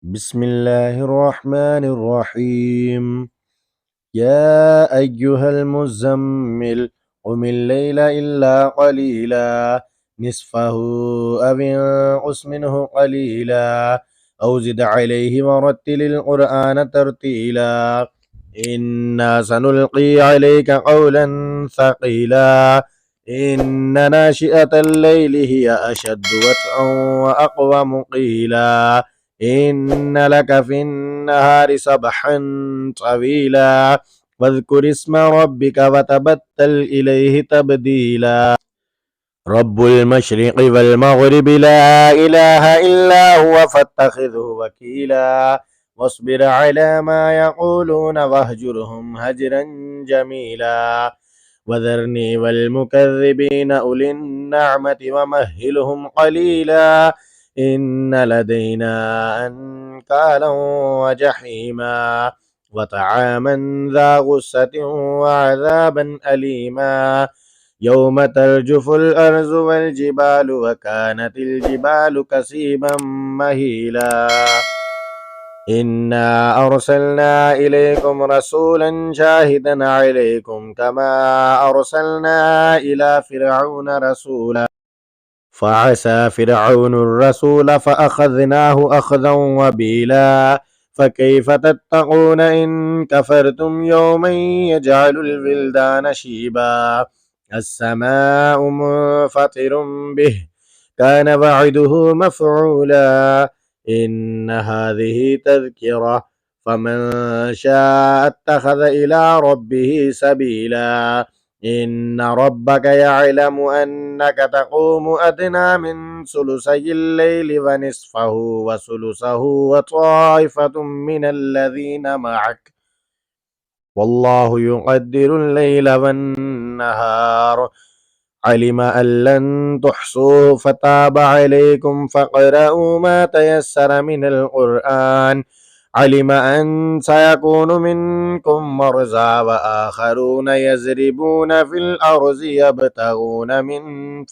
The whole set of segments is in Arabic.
بسم الله الرحمن الرحيم. يا أيها المزمل قم الليل إلا قليلا نصفه أو انقص منه قليلا أو زد عليه ورتل القرآن ترتيلا إنا سنلقي عليك قولا ثقيلا إن ناشئة الليل هي أشد وطئا وأقوم قيلا إن لك في النهار سبحا طويلا واذكر اسم ربك وتبتل إليه تبديلا رب المشرق والمغرب لا إله إلا هو فاتخذه وكيلا واصبر على ما يقولون واهجرهم هجرا جميلا وذرني والمكذبين أولي النعمة ومهلهم قليلا إن لدينا أنكالا وجحيما وطعاما ذا غصة وعذابا أليما يوم ترجف الأرض والجبال وكانت الجبال كثيبا مهيلا إنا أرسلنا إليكم رسولا شاهدا عليكم كما أرسلنا إلى فرعون رسولا فعسى فرعون الرسول فأخذناه أخذا وبيلا فكيف تتقون إن كفرتم يوما يجعل الولدان شيبا السماء منفطر به كان وعده مفعولا إن هذه تذكرة فمن شاء اتخذ إلى ربه سبيلا إن ربك يعلم أنك تقوم أدنى من ثلثي الليل ونصفه وثلثه وطائفة من الذين معك والله يقدر الليل والنهار علم أن لن تحصوه فتاب عليكم فاقرؤوا ما تيسر من القرآن علم أن سيكون منكم مرضى وآخرون يضربون في الأرض يبتغون من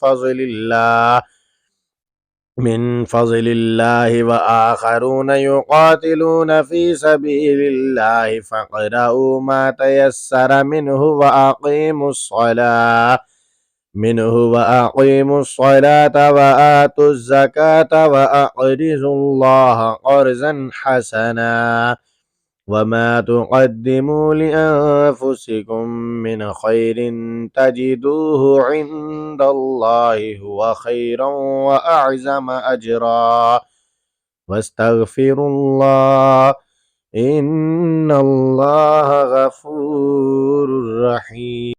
فضل الله وآخرون يقاتلون في سبيل الله فاقرؤوا ما تيسر منه وأقيموا الصلاة وآتوا الزكاة وأقرضوا الله قرضا حسنا وما تقدموا لأنفسكم من خير تجدوه عند الله هو خيرا وأعظم أجرا واستغفروا الله إن الله غفور رحيم.